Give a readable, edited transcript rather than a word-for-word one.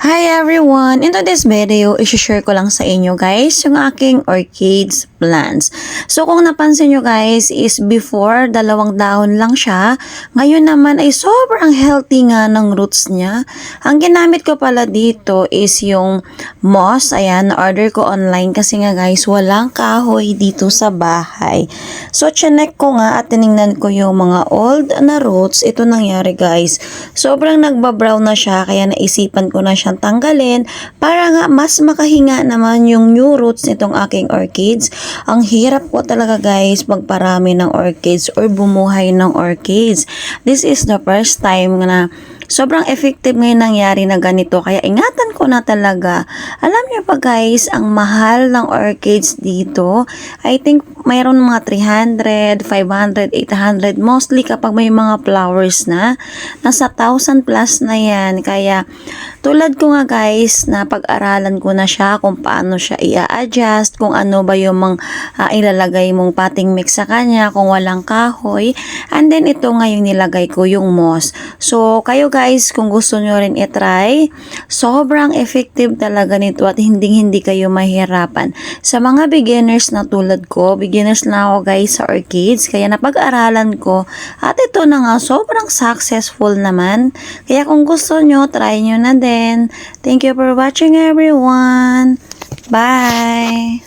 Hi everyone! In today's video, isi-share ko lang sa inyo guys yung aking orchids plants. So kung napansin nyo guys is before 2 dahon lang siya. Ngayon naman ay sobrang healthy nga ng roots niya. Ang ginamit ko pala dito is yung moss. Ayan, na-order ko online kasi nga guys walang kahoy dito sa bahay. So chinek ko nga at tinignan ko yung mga old na roots. Ito nangyari guys. Sobrang nagbabrown na siya kaya naisipan ko na siyang tanggalin para nga mas makahinga naman yung new roots nitong aking orchids. Ang hirap ko talaga guys magparami ng orchids or bumuhay ng orchids. This is the first time na sobrang effective ngayon nangyari na ganito. Kaya ingatan ko na talaga. Alam niyo pa guys, ang mahal ng orchids dito. I think mayroon mga 300, 500, 800. Mostly kapag may mga flowers na. Nasa 1,000 plus na yan. Kaya tulad ko nga guys, na pag-aralan ko na siya kung paano siya i-adjust, kung ano ba yung ilalagay mong potting mix sa kanya, kung walang kahoy. And then ito nga yung nilagay ko, yung moss. So kayo guys, kung gusto nyo rin i-try, sobrang effective talaga nito at hindi kayo mahirapan. Sa mga beginners na tulad ko, beginners na ako guys sa orchids, kaya napag-aralan ko at ito na nga sobrang successful naman. Kaya kung gusto nyo, try nyo na din. Thank you for watching everyone. Bye!